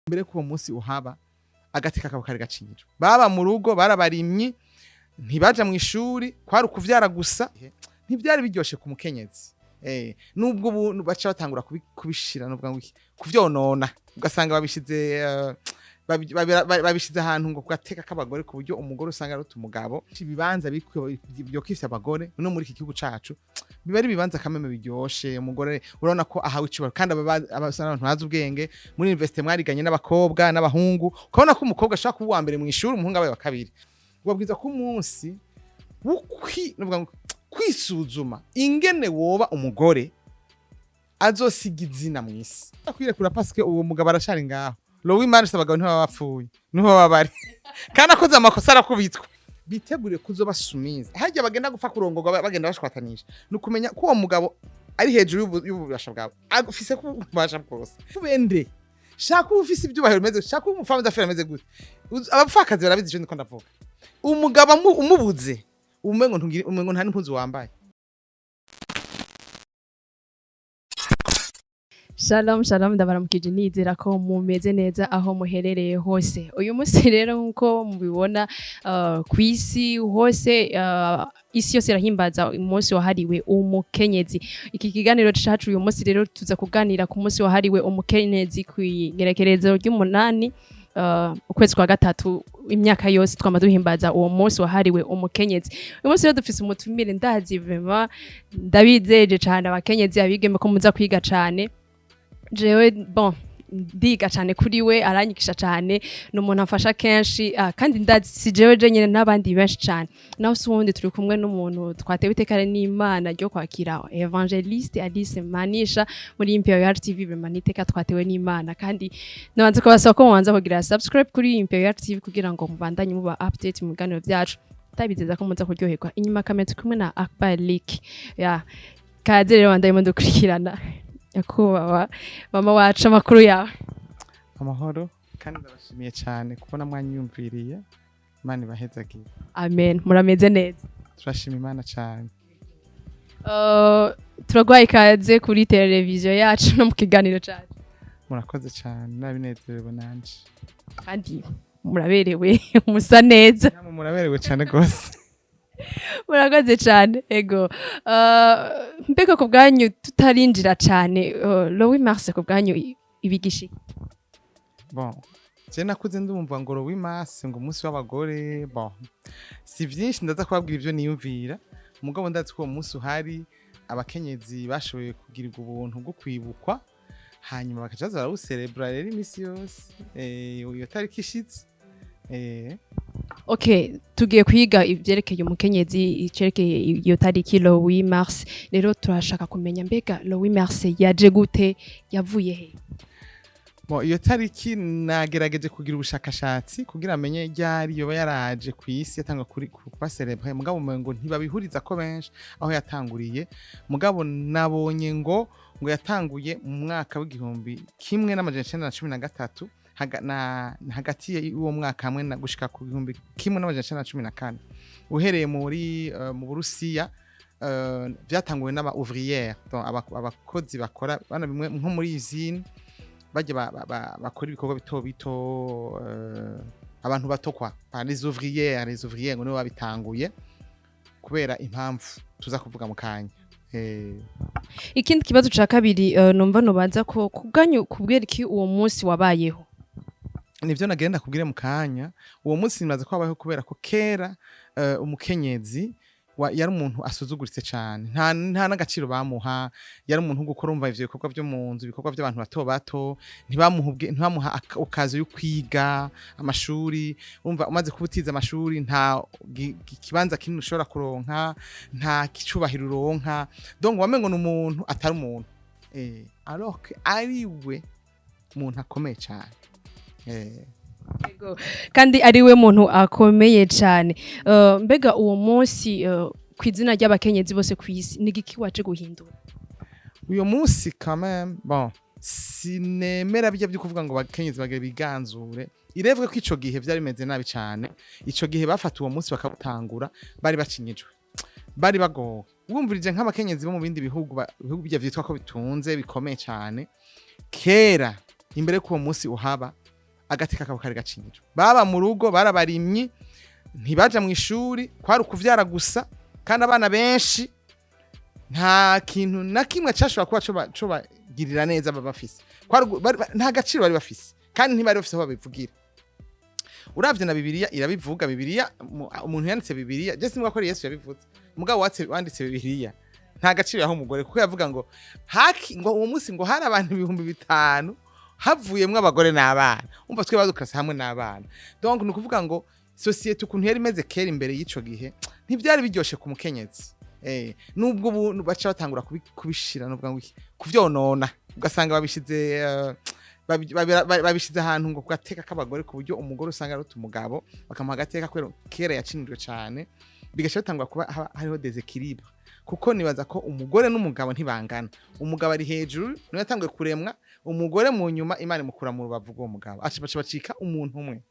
mbere ko uwo munsi uhaba agati kakaba kari gacinjwe baba mu rugo barabarimyi ntibaja mu ishuri kwari ukuvyara gusa ntivyari biryoshe ku mukenyezi nubwo baca batangura kubishira nubwo ngo kuvyonona ugasanga babishize ahantu ngo gateka k'abagore ku buryo umugore usanga aruta umugabo ibibanza byo kwifya abagore no muri iki gihugu cacu biba ari ibibanza kameme biryoshe umugore urabona ko ahawe icibaro kandi abantu bazi ubwenge muri university mwariganye n'abakobwa n'abahungu ukabona ko umukobwa ashaka kuba mbere mu ishuri umuhungu abaye wa kabiri ubabwiza ko umunsi kwisuzuma ingene woba umugore azosiga izina mw'isi akwirekura paske uwo mugabo arashari ngaho Lowi Manisha abagabo ntibaba bapfuye niho baba bari kandi akoze amakosa arakubitwa bitegure kuzobasumiza hajya bagenda gupfa kurongorwa bagenda bashwatanisha nukumenya ko uwo mugabo ari hejuru y'ububasha bwawe agufise kubasha bwose kubende shaka ufise ibyubahiro meze shaka umufamo dafera meze gute abapfakazi barabizi cyo ndiko ndavuga umugabo umubuze umengo nta n'impuzu wambaye. Shalom ndabaramukije nizera ko mumeze neza aho muherereye hose. Uyu munsi rero nkuko mubibona kwisi hose isi yose irahimbaza umunsi wahariwe umukenyezi. Iki kiganiro cacu uyu munsi rero tuza kuganira ku munsi wahariwe umukenyezi kwigerekerezo ry'umunani ukwezi kwa gatatu imyaka yose twama duhimbaza uwo munsi wahariwe umukenyezi. Uyu munsi rero dufise umutumire ndazi vraiment ndabizeje cyane abakenyezi abigeme ko muza kwiga cyane. Jewe ndiga cyane kuri we aranyikisha cyane n'umuntu afasha kenshi kandi ndazi si jewe nyine n'abandi benshi cyane naho suwundi turi kumwe n'umuntu twatewe itekare n'Imana ryo kwakira evangeliste Alice MANISHA muri Imperial TV bemaniteka twatewe n'Imana kandi nabanze kubasaba ko mubanza kugira subscribe kuri Imperial TV kugira ngo mubandanye muba update mu biganiro byacu tabizeza ko muza kuryoherwa inyuma kamera kumwe na Akbar Leak kaze rero bandaye mu dukurikirana yakubawa mama wacu amakuru yawe amahoro kandi ndabashimiye cyane kubona mwanyumviriye Imana ibahezagiye. Amen murameze neza turashima Imana cyane. Turagwaye ikaze kuri televiziyo yacu no mu kiganiro cyacu. Murakoze cyane nabinezerewe nanje kandi muraberewe musa neza muraberewe cyane gose. Murakoze cyane ego mbega ku bwanyu tutarinjira cyane Lowi Mars ku bwanyu ibigishi je nakuze ndumva ngo Lowi Mars ngo umunsi w'abagore si vyinshi ndaza kubabwira ivyo niyumvira mugabo ndazi ko uwo munsi uhari abakenyezi bashoboye kugirirwa ubuntu bwo kwibukwa hanyuma bakajaza barawucelebra rero imisi yose iyo tariki ishitse. Okay, tugiye kwiga ivyerekeye umukenyezi icerekeye iyo tariki Lowi Mars. Rero turashaka kumenya mbega Lowi Mars yaje gute yavuye he? Iyo tariki nagerageje kugira ubushakashatsi kugira amenye ryari yoba yaraje ku isi yatanga kuri kuba celebre mugabo ngo ntibabihuriza ko benshi aho yatanguriye mugabo nabonye ngo yatanguye mu mwaka w'igihumbi kimwe n'amajana 1913 hagati y'uwo mwaka hamwe na gushika ku bihumbi kimwe n'amajana 1914 uhereye mu Burusiya byatanguwe n'aba ouvrières abakozi bakora bana bimwe nko muri usine baje bakora ibikorwa bito abantu batokwa les ouvrières ngo nibo babitanguye kubera impamvu tuza kuvuga mu kanya. Ikindi kibazo ca kabiri numva nobanza ko kubwanyu kubweriki uwo munsi wabayeho. Nivyo nagenda kubwire mu kanya uwo munsi nimaze kwabaho kubera ko kera umukenyezi yari umuntu asuzuguritse cyane nta n'agaciro bamuha yari umuntu gukora umva ivyo bikorwa byo mu nzu ibikorwa by'abantu bato ntibamuha okazo yo kwiga amashuri umva umaze kubutiza amashuri nta kibanza kinini ushobora kuronka nta kicubahiro uronka donc wamengo n'umuntu atari umuntu alors que ariwe umuntu akomeye cyane. Kandi ari we muntu akomeye cyane mbega uwo munsi kwizina ry'abakenyezi bose kwisi nigiki waje guhindura uyo munsi quand même sinemera bijya byo kuvuga ngo abakenyezi bagire biganzure irevwe ko ico gihe byari bimeze nabi cyane ico gihe bafata uwo munsi bakabutangura bari bacinyijwe bari bagowe wumvirije nk'abakenyezi bo mu bindi bihugu bijya vyitwa ko bitunze bikomeye cyane kera imbere ko uwo munsi uhaba agateka kabo kari gacinyijwe baba mu rugo barabarimyi ntibaja mu ishuri kwari ukuvyara gusa kandi abana benshi nta kintu na kimwe cashobora kuba co bagirira neza babafise nta gaciro bari bafise kandi ntibari bafise aho babivugira uravye na Bibiliya irabivuga Bibiliya umuntu yanditse Bibiliya je simvuga ko ari Yesu yabivuze mugabo wanditse Bibiliya nta gaciro yaho umugore kuko yavuga ngo ngo uwo munsi ngo hari abantu 5,000 havuyemwe abagore n'abana umva twe badukase hamwe n'abana donc nukuvuga ngo societe ukuntu yari imeze kera imbere y'ico gihe ntivyari biryoshe ku mukenyezi nubwo baca batangura kubishira nuvuga ngo kuvyonona ugasanga babishize ahantu ngo kugateka k'abagore ku buryo umugore usanga ari umugabo bakamuha agateka kera yacinijwe cyane bigasha batangura kuba hariho deséquilibre kuko nibaza ko umugore n'umugabo ntibangana umugabo ari hejuru niwe yatanguye kuremwa umugore mu nyuma Imana imukura mu rubavu rw'uwo mugabo bacika umuntu umwe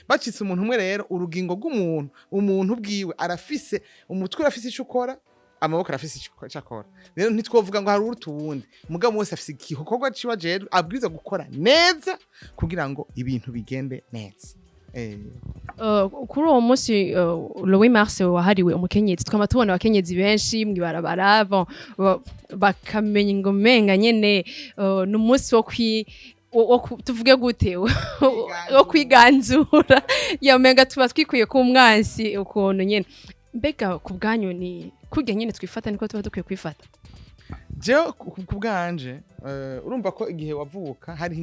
bacitse umuntu umwe rero urugingo rw'umuntu umuntu bwiwe arafise umutwe urafise ico ukora amaboko arafise ico akora rero ntitwovuga ngo hari urutu wundi umugabo wese afise igikorwa ciwa jeru abwiza gukora neza kugira ngo ibintu bigende neza kuri uwo munsi le 8 mars wahariwe umukenyezi twama tubona abakenyezi benshi mwibarabara bakamenya ngo menga nyene n'umunsi wo tuvuge gute wo kwiganzura yamenga tuba twikuye ku mwansi ukuntu nyene mbega ku bwanyu ni kurya nyene twifata niko tuba dukwiye kwifata je ku bwanje urumva ko igihe wavuka hariho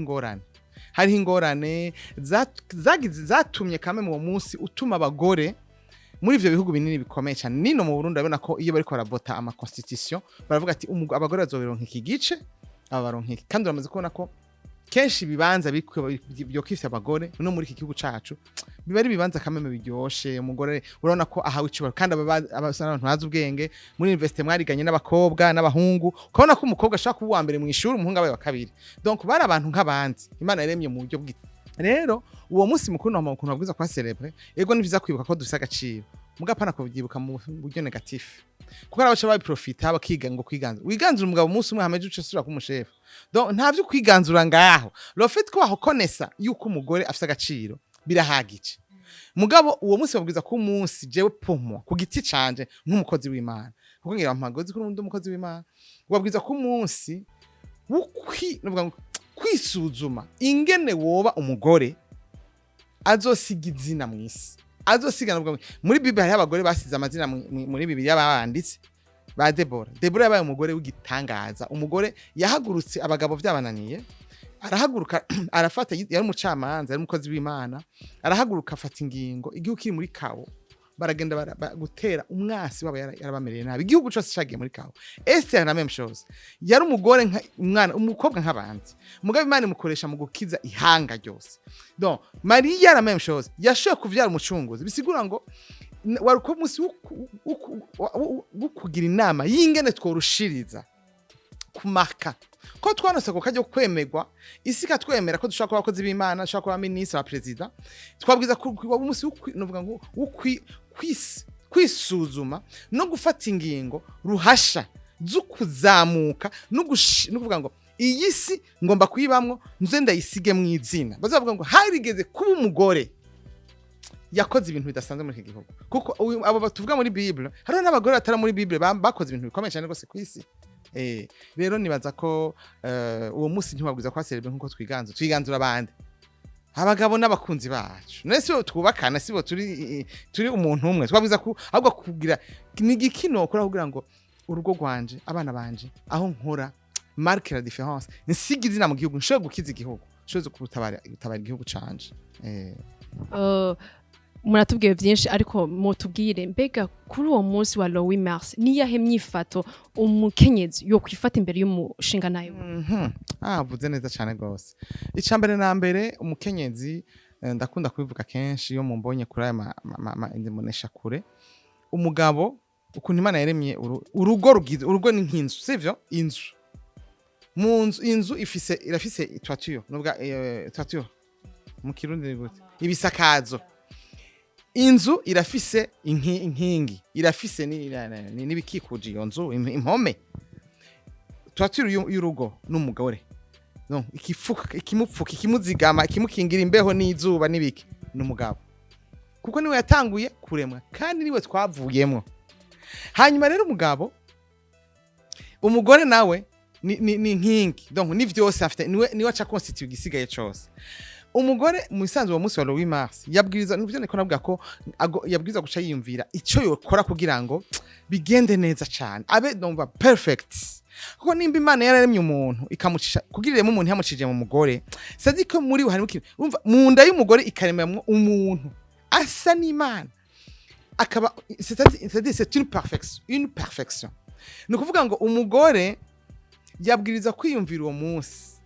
ingorane zatumye kame mu munsi utuma abagore muri ivyo bihugu binini bikomeye cyane nino mu Burundi abona ko iyo bariko baravota ama constitution baravuga ati abagore bazobironka iki gice abaronka iki kandi uramaze kubona ko kenshi bibanza byo kwifya abagore no muri iki gihugu cacu biba ari bibanza kameme biryoshe umugore urabona ko ahawe icibaro kandi abantu bazi ubwenge muri university mwariganye n'abakobwa n'abahungu ukabona ko umukobwa ashaka kuba mbere mu ishuri umuhungu abaye wa kabiri donc bari abantu nk'abandi Imana yaremye mu buryo bwite rero uwo munsi mukuru no ukuntu babwiza kwa celebre ego ni vyiza kwibuka ko dufise agaciro mugapana ko byibuka mu buryo negatif kuko abacha babiprofita bakiga ngo wiganzura umugabo umunsi umwe hameje uce sura kumushefu donc ntavyo kwiganzura ngaho le fait ko bahokonesa yuko umugore afise agaciro birahagije mugabo uwo munsi babwiza ko umunsi jewe pomo ku giti canje nk'umukozi w'Imana kuko ngira mpagozi ko undi umukozi w'Imana babwiza ko umunsi kwisuzuma ingene woba umugore azosiga izina mwisi azosigana muri Bibiliya hari abagore basize amazina muri Bibiliya babanditse ba Debora yabaye umugore w'igitangaza umugore yahagurutse abagabo byabananiye arahaguruka arafata yari umucamanza yari umukozi w'Imana arahaguruka afata ingingo igihugu kiri muri kawo baragenda gutera umwasi wabo yarabamereye nabi igihugu cyose cagiye muri kawo Esther na même chose yari umugore umukobwa nk'abandi mugabe Imana imukoresha mu gukiza ihanga ryose donc Maria na même chose yashoye kuvyara umucunguzi bisigura ngo wari ko musi kugira inama yingene tworushiriza kumaka ko twanose ko kajyo kwemegwa isi katwemera ko dushaka abakozi b'Imana dushaka kuba ministre wa president twabwiza ko umunsi novuga ngo kwisuzuma no gufata ingingo ruhasha zukuzamuka no kuvuga ngo iyi si ngomba kuyibamwo nze ndayisige mu izina bazavuga ngo harigeze kuba umugore yakoze ibintu bidasanzwe muri iki gihugu kuko abo batuvuga muri Bible hariho n'abagore batara muri Bible bakoze ibintu bikomeye cyane rwose ku isi rero nibaza ko uwo munsi ntibabwiza kwa celebre nkuko twiganzura abandi abagabo n'abakunzi bacu nese twubakana sibo turi umuntu umwe twabwiza ko ahubwo kugira n'igikino kora kugira ngo urugo rwanje abana banje aho nkora marque la différence nsiga izina mu gihugu nshoye gukiza igihugu nshoye kurutabara igihugu canje muratubwiye byinshi ariko mutubwire mbega kuri uwo munsi wa le 8 mars niyahe myifato umukenyezi yo kwifata imbere y'umushinga nayo vuze neza cyane gose icambere na mbere umukenyezi ndakunda kubivuga kenshi iyo mumbonye kuri aya indimunesha kure umugabo ukuntu Imana yaremye urugo ni nk'inzu sivyo inzu irafise toiture nubwa toiture mu kirundi gute ibisakazo inzu irafise inkingi irafise n'ibikikuje iyo nzu impome toiture y'urugo n'umugore no ikifuka ikimupfuka ikimuzigama ikimukingira imbeho n'izuba n'ibiki n'umugabo kuko niwe yatanguye kuremwa kandi niwe twavuyemo hanyuma rero umugore nawe ni nkingi donc ni vyose afite niwe aca constitute igisigaye cyose umugore mu isanzwe wa munsi wa 8 mars yabwiriza nivyo niko navuga ko yabwiriza guca yiyumvira ico yokora kugira ngo bigende neza cyane abe donc perfect kuko nimba imana yararemye umuntu ikamucisha kugiriremo umuntu yamucije mu mugore sadi ko muri we harimo umva mu nda y'umugore ikaremamwo umuntu asa n'imana akaba c'est une perfection ni kuvuga ngo umugore yabwiriza kwiyumvira uwo munsi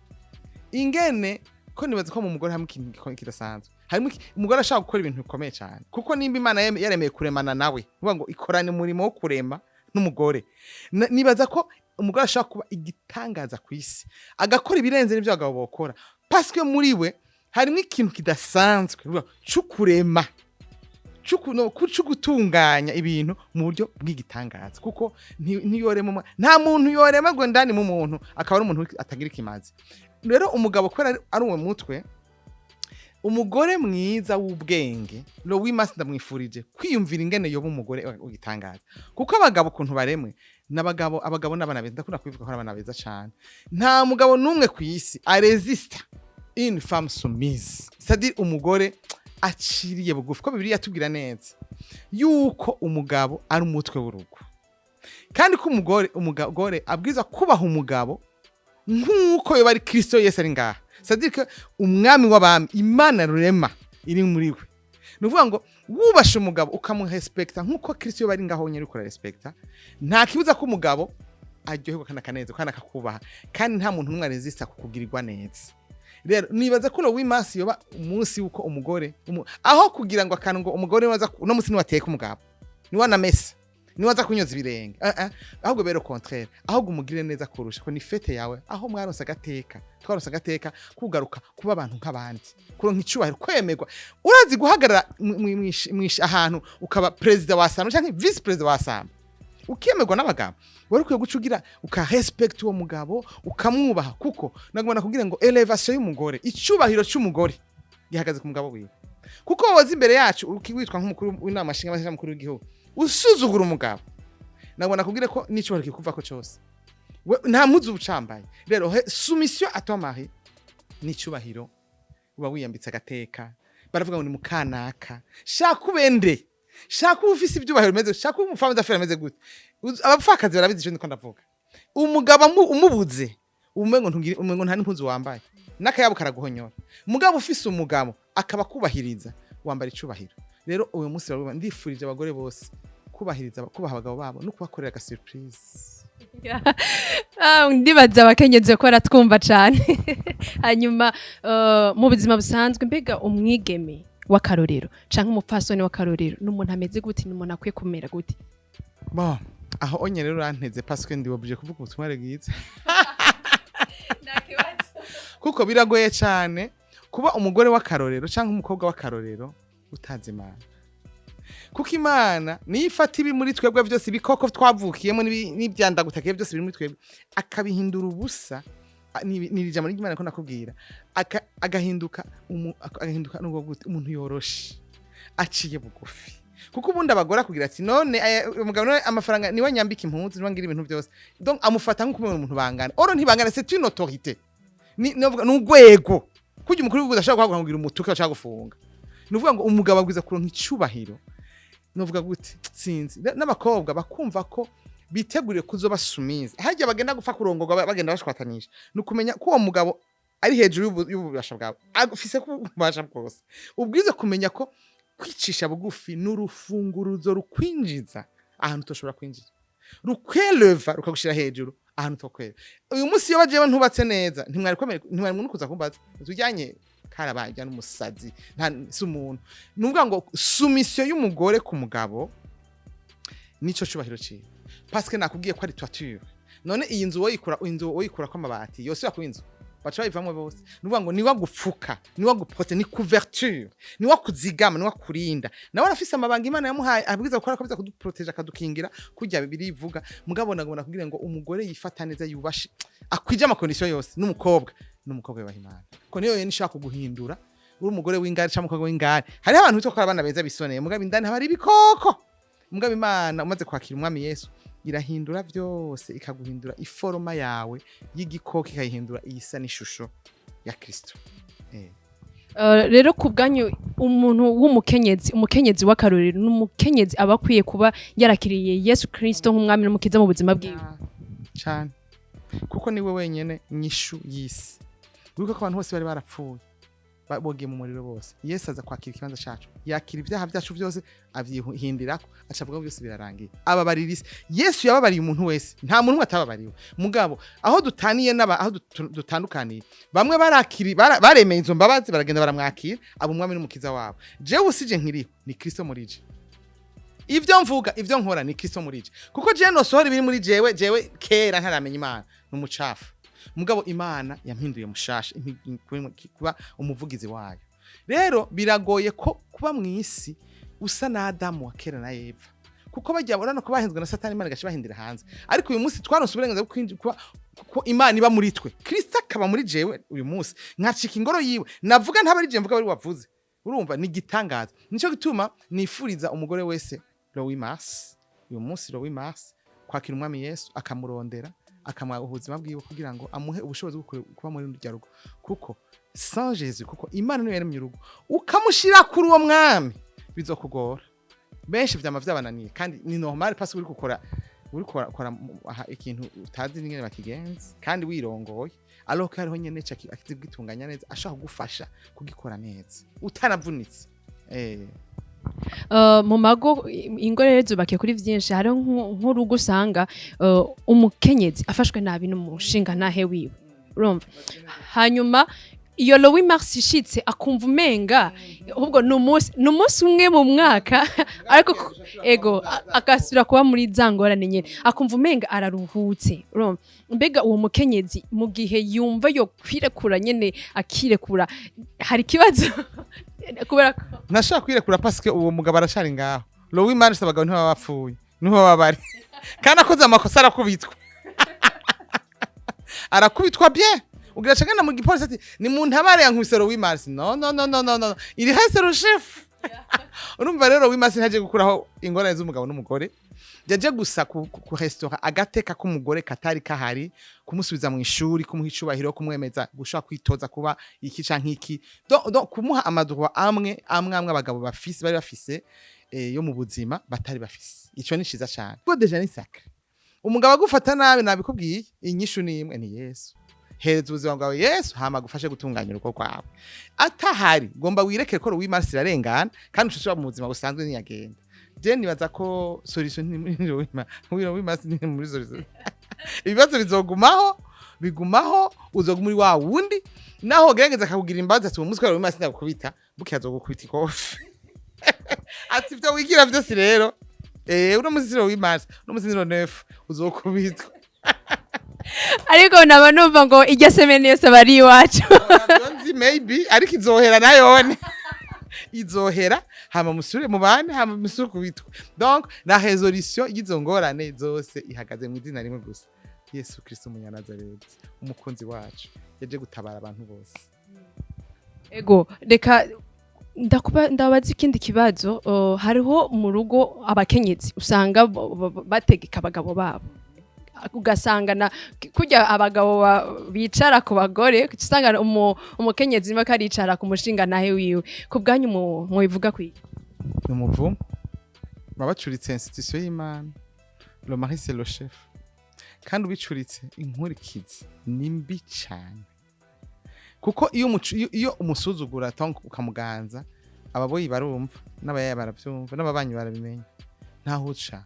ingene ko nibaza ko mu mugore hamwe ikintu kidasanzwe harimo umugore ashaka gukora ibintu bikomeye cyane kuko nimba imana yaremeye kuremana nawe uvuga ngo ikorane umurimo wo kurema n'umugore nibaza ko umugore ashaka kuba igitangaza ku isi agakora ibirenze n'ibyo abagabo bakora parce que muri we harimo ikintu kidasanzwe cyo kurema cyo gutunganya ibintu mu buryo bw'igitangaza kuko ntiyorema nta muntu yorema ngo ndani mu muntu akaba ari umuntu atagira ikimazi rero umugabo kwera ari uwo mutwe umugore mwiza w'ubwenge lo wimasi ndamwifurije kwiyumvira ingene yoba umugore ugitangaza kuko abagabo kuntu baremwe abagabo n'abana beza ndakunda kwivuga ko abana beza cyane nta mugabo numwe ku isi aresista une femme soumise c'est-à-dire umugore aciriye bugufi ko Bibiliya yatubwira neza yuko umugabo ari umutwe w'urugo kandi ko umugore abwiza kubaha umugabo nkuko yoba ari Kristo Yesu ari ngaha c'est-à-dire que umwami w'abami imana rurema iri muri we nuvuga ngo wubashe umugabo ukamurespekta nkuko Kristo yoba ari ngaho nyeri ukora respecta nta kibuza ko umugabo aryoherwa kana kaneza kandi akakubaha kandi nta muntu numwe resista kukugirirwa neza rero nibaza ko no wimasi yoba umunsi uko umugore aho kugira ngo akantu ngo umugore waza no munsi niwateka umugabo niwana mesa niwaza kunyoza ibirenge ahubwo bero contraire ahubwo umugire neza kurusha ko ni fete yawe aho mwaronsa twaronsa gateka kugaruka kuba abantu nk'abandi kuronka icubahiro kwemerwa urazi guhagarara mwishi ahantu ukaba president wa Samba canke vice president wa Samba ukemerwa n'abagabo wari ukwiye gucugira ukarespect uwo mugabo ukamwubaha kuko nagomba kugira ngo elevation y'umugore icubahiro cy'umugore gihagaze ku mugabo wiwe kuko wazi imbere yacu ukiwitwa nk'umukuru w'inama nshinga amategeko mukuru w'igihugu usuzugura umugabo nagomba kugira ko n'icubahiro kikuva ko cyose nta muzu ubucambaye rero soumission à ton mari n'icubahiro uba wiyambitse agateka baravuga ngo ni mukanaka shaka ubende shaka ufise ibyubahiro meze shaka umufamo dafera meze gute abapfakazi barabizi cyo ndiko ndavuga umugabo umubuze umengo nta n'impuzu wambaye nakayabo karaguhonyora mugabo ufise umugabo akaba kubahiriza wambara icubahiro rero uyu munsi ndifurije abagore bose kubaha abagabo babo no kubakorera aga surprise ndibaza abakenyezi ko aratwumva cyane hanyuma mu buzima busanzwe mbega umwigeme w'akarorero canke umupfasoni w'akarorero n'umuntu ameze gute n'umuntu akwiye kumera gute bon aho onye rero uranteze parce que ndiwobuje kuvuga ubutumwa bwiza kuko biragoye cyane kuba umugore w'akarorero canke umukobwa w'akarorero utazi Imana kuko Imana nifata ibi muri twebwe byose ibikoko twavukiyemo n'ibyandagutakiye byose biri muri twebwe akabihindura ubusa nirijama n'Imana ko nakubwira agahinduka n'ubwo gute umuntu yoroshe aciye bugufi kuko ubundi abagora kugira ati none umugabo none amafaranga niwe nyambika impunzi niwangira ibintu byose donc amufata nk'uko umuntu bangana oro ntibangana c'est une autorité n'ugwego kujya umukuru w'igihugu ashaka kugira umutuka ashaka gufunga nuvuga ngo umugabo abwiza kuronka icubahiro nuvuga gute sinzi n'abakobwa bakumva ko biteguriye kuzobasumiza hajya bagenda gupfa kurongorwa bagenda bashwatanisha nukumenya ko uwo mugabo ari hejuru y'ububasha bwawe agufise kubasha bwose ubwiza kumenya ko kwicisha bugufi n'urufunguruzo rukwinjiza ahantu toshobora kwinjira rukweleva rukagushira hejuru ahantu tokwera uyu munsi yo bajewe ntubatse neza ntimwari muntu kuza kumbaza tujyanye karabajya n'umusazi nta sumuntu nuvuga ngo soumission y'umugore ku mugabo nico cubahiro ciwe parce que nakubwiye ko ari toiture none iyi nzu woyikura ko amabati yose yakwinzu bacha bayivamwe bose nuvuga ngo niwa gupfuka niwa guprote ni couverture niwa kuzigama niwa kurinda nawe arafise amabanga Imana yamuhaye abwiza gukora ko biza kuduproteger akadukingira kujya bibiri ivuga mugabo nagomba kugira ngo umugore yifata neza yubashe akwije amakondition yose n'umukobwa n'umukobwa yubaha Imana ko niyo yene ishaka kuguhindura uri umugore w'ingari cyangwa umukobwa w'ingari hari abantu bitwa ko abana beza bisoneye mugabo indani habari ibikoko mugabo Imana umaze kwakira umwami Yesu irahindura byose ikaguhindura iforoma yawe y'igikoko ikayihindura iyisa n'ishusho ya Kristo. Rero kubganyu umuntu umukenyezi w'akarorero n'umukenyezi abakwiye kuba yarakiriye Yesu Kristo nk'umwami n'umukiza mu buzima bwiwe cyane kuko niwe wenyene nyishu y'isi wibuka ko abantu bose bari barapfuye bogiye mu muriro bose Yesu aza kwakira ikibanza cyacu yakira ibyaha byacu byose avyihindirako acavuga byose birarangiye ababarira isi Yesu yababariye umuntu wese nta muntu atababariwe mugabo aho dutaniye aho dutandukaniye bamwe baremeye izo mbabazi baragenda baramwakira abo umwami n'umukiza wabo jewe usije nkiriho ni Kristo murije ivyo mvuga ivyo nkora ni Kristo murije kuko je no sohora biri muri jewe kera ntaramenya Imana n'umucafu mugabo Imana yampinduye mushasha kuba umuvugizi wayo rero biragoye ko kuba mu isi usa na Adamu wa kera na Eva kuko bajya urana ko bahenzwe na Satani Imana gashibahindira hanze ariko uyu munsi twaronse uburenganzira bwo kuko Imana iba muri twe Kristo akaba muri jewe uyu munsi nkacika ingoro yiwe navuga ntabari je mvuga bari wavuze urumva ni gitangaza nico gituma nifuriza umugore wese Lowimas uyu munsi Lowimas kwakira umwami Yesu akamurondera akamwaga ubuzima bwiwe kugira ngo amuhe ubushobozi bwo kuba muri rya rugo kuko sans Jésus kuko Imana niyo yaremye urugo ukamushira kuri uwo mwami bizokugora benshi vyama vyabananiye kandi ni normal parce uri gukora ikintu utazi ningene bakigenza kandi wirongoye alors ko hariho nyene akizi gitunganya neza ashaka kugufasha kugikora neza utanavunitse mu mago ingorere zubakiye kuri vyinshi hari nk'urugo usanga umukenyezi afashwe nabi n'umushinga ntahe wiwe urumva hanyuma iyo Lowimas ishitse akumva umenga ahubwo numunsi umwe mu mwaka ariko ego akasubira kuba muri zangorane nyene akumva umenga araruhutse urumva mbega uwo mukenyezi mu gihe yumva yo kwirekura nyene akirekura hari kibazo kubera nashaka kwirekura parce que uwo mugabo arashari ngaho Lowimas abagabo ntiba bapfuye niho babari kandi akoze amakosa arakubitwa arakubitwa bien ugira chagana mu gipolisi ati ni muntu abare yankubise Lowimas no iri hase ro chef urumva rero Lowimas ntaje gukuraho ingorane z'umugabo n'umugore yaje gusa ku restaurant agateka k'umugore katari kahari kumusubiza mu ishuri kumuhicubahiro kumwemeza gushaka kwitoza kuba iki canke iki donc kumuha amadroit amwe abagabo bari bafise yo mu buzima batari bafise ico ni ciza cyane ko deja ni sacre umugabo agufata nabi nabikubwiye inyishu ni imwe ni Yesu hereza ubuzima bwawe Yesu hama gufashe gutunganya urugo kwawe atahari gomba wireke ko Lowimas irarengana kandi ushobora mu buzima busanzwe niyagenda je nibaza ko solution ni muri Lowimas ni muri solution ibibazo bigumaho uzoguma muri wa wundi naho gerageza akakugira imbaza ati umuswe wa Lowimas ndakubita bukiyazo gukubita ikofi ati byo wigira byose rero uno muziro Lowimas uno muziro nefu uzokubitwa ariko naba numva ngo ijya semene yose bari iwacu nzi maybe ariko izohera nayone izohera hama musure mu bane hama musure kubitwa donc la résolution y'izongorane zose ihagaze mu izina rimwe gusa Yesu Kristo umunyanazareti umukunzi wacu yaje gutabara abantu bose ego reka ndabaza ikindi kibazo hariho mu rugo abakenyezi usanga bategeka abagabo babo ugasanga kujya abagabo bicara ku bagore usanga umukenyezi imwe karicara ku mushinga nahe wiwe kubganyu mu bivuga kwiye umuvumo babacuritse institution y'Imana le mari c'est le chef kandi ubicuritse inkurikizi nimbi cyane kuko iyo umusuzugura ukamuganza ababoyi barumva n'abayaye baravyumva n'ababanyi barabimenya ntaho uca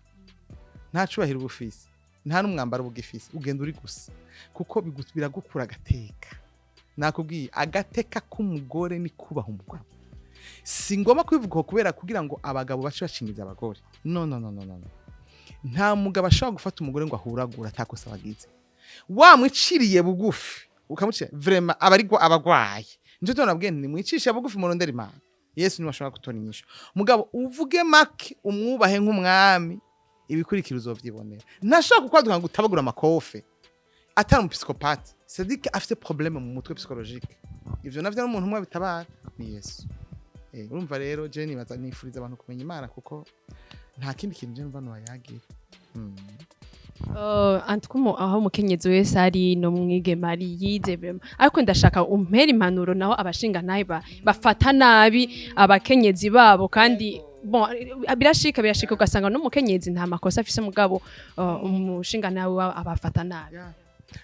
nta cubahiro ubufise nta n'umwambaro bugifise ugenda uri gusa kuko biragukura agateka nakubwiye agateka k'umugore ni kubaha umugabo si ngoma kwivuga kubera kugira ngo abagabo bace bacinyiza abagore no nta mugabo ashobora gufata umugore ngo ahuragura atakosa bagize wamwiciriye bugufi ukamucira vraiment abarigwa abagwaye nje tonabwiye ni mwicisha bugufi murondera Imana Yesu ni washobora kutona inyisho mugabo uvuge make umwubahe nk'umwami ibikurikira uzovyibonera ntashaka kukwaduka ngo utabagura amakofe atari umupsikopate c'est-à-dire que afite problème mu mutwe psychologique ivyo navyo ari umuntu umwe bitabara ni Yesu urumva rero je nibaza nifuriza abantu kumenya Imana kuko nta kindi kintu je numva no yagira antukumo aho umukenyezi wese ari no mwigeme ari yize ariko ndashaka umpera impanuro naho abashinga naye bafata nabi abakenyezi babo kandi bon birashika ugasanga no mukenyezi nta makosa afise mugabo umushinga nawe abafata nabi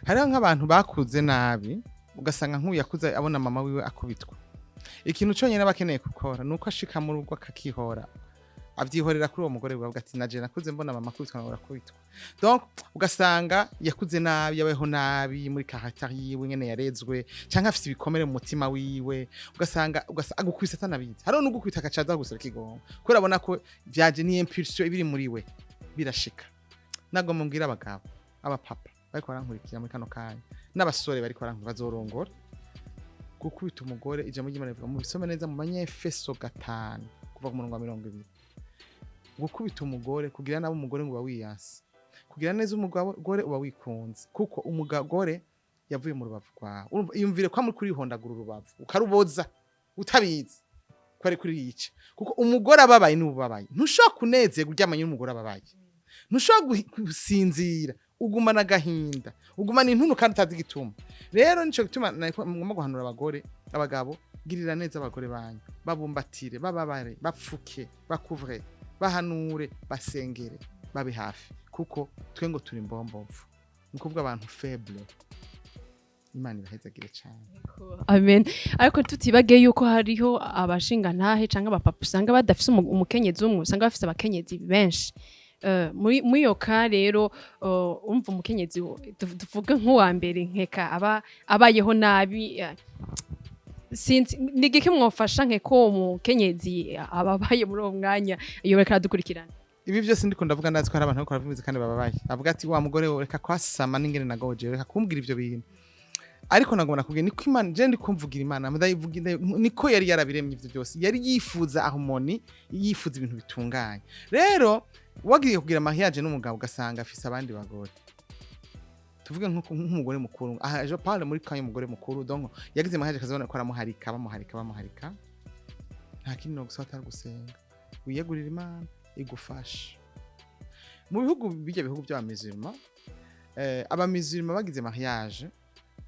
hariho nk'abantu bakuze nabi ugasanga nk'uyakuze abona mama wiwe akubitwa ikintu cyonyine bakeneye gukora nuko ashika mu rugo akakihora avyihorera kuri uwo mugore we ati naje nakuze mbona mama akubitwa ngora kubitwa donc ugasanga yakuze nabi yabeho nabi muri caractère yiwe nyene yarezwe canke afite ibikomere mu mutima wiwe ugasanga agukubita atanabizi hariho n'ugukubita akacaza gusura kigongo kubera abona ko vyaje ni impulsion ibiri muri we birashika nago mumbwira abagabo abapapa bariko barankurikira muri kano kanya n'abasore bariko barankura bazorongora gukubita umugore ijambo ry'Imana rivuga mu bisome neza mu Banyefeso 5 kuva ku murongo wa 20 gukubita umugore kugira nabo umugore ngo bawiyase kugira neza umugore uba wikunze kuko umugore yavuye mu rubavu rwawe iyumvire kwa muri kuri hondagura urubavu ukaruboza utabizi ko ari kuri yica kuko umugore ababaye n'ubabaye ntushobora kunezerwa uryamanye n'umugore ababaye ntushobora gusinzira ugumana gahinda ugumana intuntu kandi utazi gituma rero nico gituma ngomba guhanura abagabo girira neza abagore banyu babumbatire bababare bapfuke bakuvre bahanure basengere babe hafi kuko twe ngo turi mbombovu nukuvuga abantu faible Imana ibahezagire cyane amen ariko tutibage yuko hariho abashinga ntahe canke abapapa usanga badafise umukenyezi umwe usanga bafise abakenyezi benshi muri yo ka rero umva umukenyezi tuvuga nk'uwa mbere nkeka abayeho nabi sinzi nigike mwofasha nkeko umukenyezi ababaye muri uwo mwanya iyo reka dukurikirana ibi byose ndiko ndavuga ndazi ko hari abantu bakora bivuze kandi bababaye avuga ati wa mugore we reka kwasama ningene nagoje reka kumbwira ivyo bintu ariko nagomba kubwira niko Imana je ndikumvugira Imana ndayivugira niko yari yarabiremye ivyo byose yari yifuza harmony yifuza ibintu bitunganye rero wagiye kugira mariage n'umugabo ugasanga afise abandi bagore tuvuge nk'umugore mukuru aha je parle muri kanya umugore mukuru donc yagize mariage kazabona ko aramuharika bamuharika nta kintu no gusota gusenga wiyegurira Imana igufasha mu bihugu bijya bihugu by'abamizirima abamizirima bagize mariage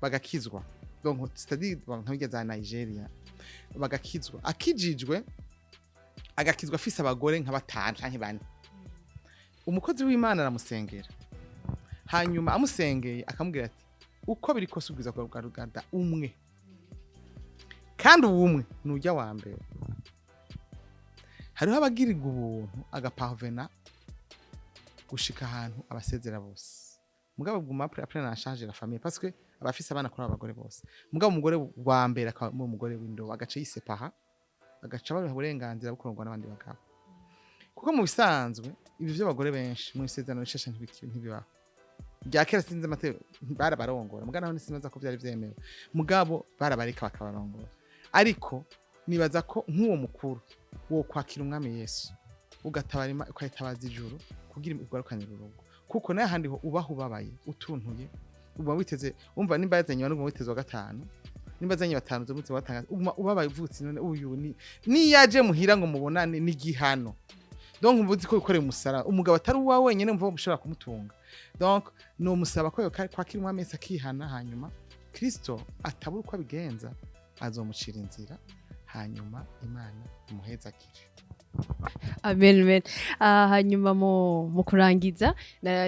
bagakizwa donc c'est-à-dire nk'abijya za Nigeria bagakizwa akijijwe agakizwa afise abagore nka batanu canke bane umukozi w'Imana aramusengera hanyuma amusengeye akamubwira ati uko biri kose ubwiza kwa ruganda umwe kandi uwumwe nujya wa mbere hariho abagirirwa ubuntu agaparvena gushika ahantu abasezera bose mugabo bwuma après na charge la famille parce que abafise abana kuri abagore bose mugabo umugore wa mbere akaba umugore w'indobo agace yisepara agaca baruha uburenganzira bukorwa n'abandi bagabo kuko mu bisanzwe ibyo by'abagore benshi mu isezerano rishasha ntibibaho bya kera sinzi amateka barabarongora mugabo naho nisinza ko byari byemewe mugabo barabareka bakabarongora ariko nibaza ko nk'uwo mukuru wo kwakira umwami Yesu ugatabarima ukayitabaza ijuru kugira igwarukanye urugo kuko naye handi ho ubaho ubabaye utuntuye uba witeze umva nimba yazanye n'ubwo witeze wa gatanu nimba yazanye batanu zo mutse watanga ubabaye uvutse none uyu ni yaje muhira ngo mubonane ni gihano donc mvuze ko ukore umusara umugabo atari uwa wenyene mvuga ushobora kumutunga donc no musaba ko kwakira umwami Yesu akihana hanyuma Kristo atabura uko abigenza azomucira inzira hanyuma Imana imuhezagire amen hanyuma mu kurangiza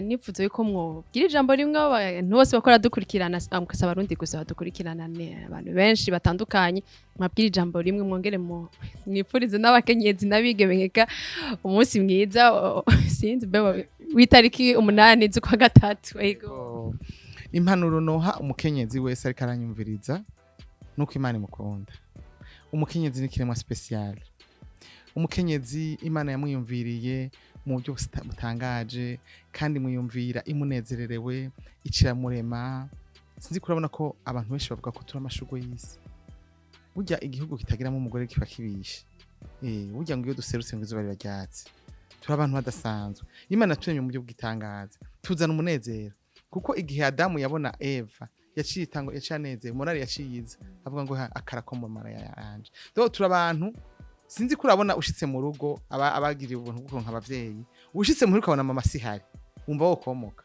nipfuzo yuko mwogira ijambo rimwe abantu bose bakora dukurikirana mukasaba abarundi gusa badukurikirana abantu benshi batandukanye mwabwira ijambo rimwe mwongere mwipfurize n'abakenyezi n'abigemeka umunsi mwiza sinzi w'itariki 8 z'ukwa gatatu ego impanuro noha umukenyezi wese ariko aranyumviriza nuko Imana imukunda umukenyezi ni kiremwa special umukenyezi Imana yamuyumviriye mu buryo butangaje kandi muyumvira imunezererewe ikiramurema sinzi kurabona ko abantu benshi bavuga ko turi amashurwe y'isi burya igihugu kitagiramo umugore kiba kibishe burya ngo iyo duserutse ngo izuba riraryatse turi abantu badasanzwe Imana turemye mu buryo bw'itangaza tuzana umunezero kuko igihe Adamu yabona Eva yaciye anezeye morali yaciyiza avuga ngo akarakombo mara yanje do turabantu sinzi kurabona ushitse mu rugo abagiriye ubuntu kuko nk'abavyeyi ushitse muri ukabona mama sihari umva wo komoka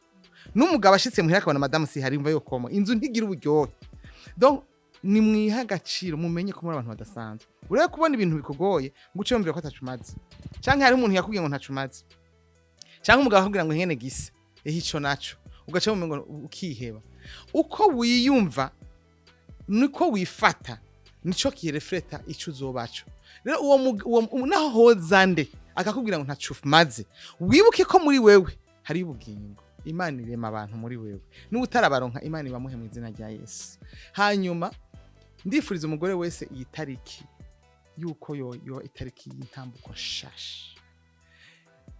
n'umugabo ashitse muri akabona madame sihari umva yo komo inzu ntigira uburyohe donc ni mwiha agaciro mumenye ko muri abantu badasanzwe urebe kubona ibintu bikugoye ngo uce wumvira ko atacumaze canke hari umuntu yakubwiye ngo ntacumaze canke umugabo akubwira ngo nkene gise ico naco ugaca mumengo ukiheba uko wiyumva niko wifata nico kirefleta ico uzobaco rero uwo naho hozande akakubwira ngo ntacumaze wibuke ko muri wewe hari ubugingo Imana irema abantu muri wewe n'utarabaronka Imana ibamuhe mu izina rya Yesu hanyuma ndifuriza umugore wese iyi tariki yuko yo itariki y'intambuko shasha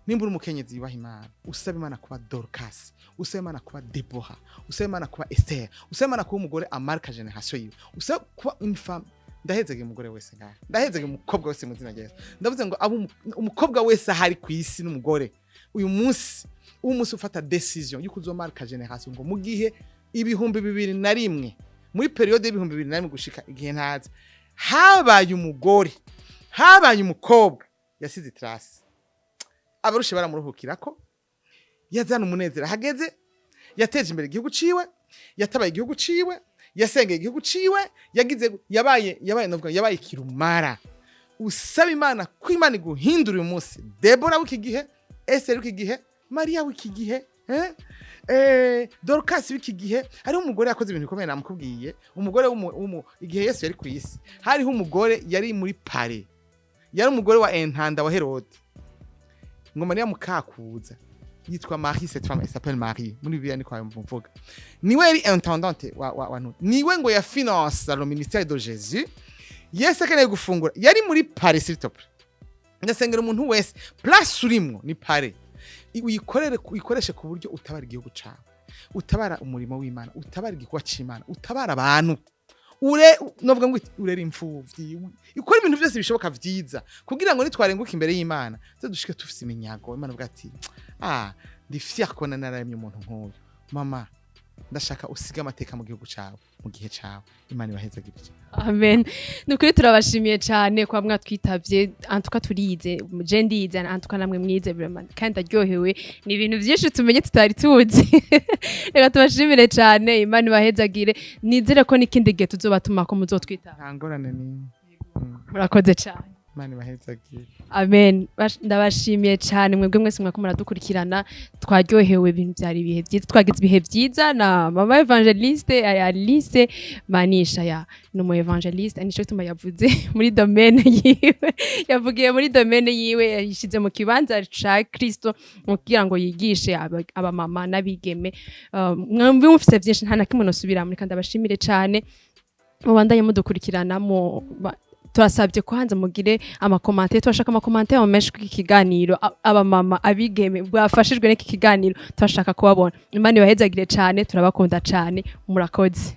nimba uri umukenyezi yubaha Imana usaba Imana kuba Dorcas usaba Imana kuba Deborah usaba Imana kuba Esther usaba Imana kuba umugore amarka generation yiwe usaba kuba une femme ndahezege umugore wese ngaha ndahezege umukobwa wese mu izina rya Yesu ndavuze ngo umukobwa wese ahari ku isi n'umugore uyu munsi ufata decision yuko uzomarka generation ngo mu gihe ibihumbi 2001 muri periode y'ibihumbi 2001 gushika igihe ntazi habaye umugore habaye umukobwa yasize trace abarushe baramuruhukirako yazana umunezero hageze yateje imbere igihugu ciwe yatabaye igihugu ciwe yasengeye igihugu ciwe yabaye kirumara usaba Imana ko Imana iguhindura uyu munsi Deborah w'iki gihe Esther w'iki gihe Maria w'iki gihe Dorcas w'iki gihe hariho umugore yakoze ibintu bikomeye namukubwiye umugore igihe Yesu yari ku isi hariho umugore yari muri Paris yari umugore wa Entanda wa Herode ngo Maria mukakuza yitwa Marie cette femme elle s'appelle Marie muri Bibiliya ni kwa mvuga niwe yari intendante wa niwe ngo ya finance le ministère de Jésus Yesu akeneye gufungura yari muri Paris s'il te plaît ndasengera umuntu wese place urimwo ni Paris uyikoreshe ku buryo utabara igihugu cawe utabara umurimo w'Imana utabara igikorwa c'Imana utabara abantu novuga ngo urera imfuvyi ikora ibintu byose bishoboka vyiza kugira ngo nitwarenguka imbere y'Imana dushike tufise iminyago Imana bwa ati ndi fier ko nararemye umuntu nk'uyu mama ndashaka usiga amateka mu gihugu cawe mu gihe cawe Imana ibahezagirije amen nukuri turabashimiye cyane kwa mwatwitavye antuka turize je ndize antuka namwe mwize kandi aryohewe ni ibintu byinshi tumenye tutari tuzi reka tubashimire cyane Imana ibahezagire nizere ko nikindi gihe tuzobatuma ko muzotwita ntangorane ni murakoze cyane Imana ibahezagire amen ndabashimiye cyane mwebwe mwese mwako muradukurikirana twaryohewe ibintu byari ibihe byiza twagize ibihe byiza na mama evangeliste Alice Manisha ya numu evangeliste nico tuma yavuze muri domaine yiwe yavugiye muri domaine yiwe yishize mu kibanza ca Kristo kugira ngo yigishe aba mama nabigeme mwambi mufise byinshi nta nakimwe no subira muri kandi abashimire cyane mubandanye mudukurikirana mu turasabye ko hanze mugire amakomante turashaka amakomante menshi ku kiganiro aba mama abigeme bwafashijwe n'iki kiganiro turashaka kubabona Imana ibahezagire cyane turabakunda cyane murakoze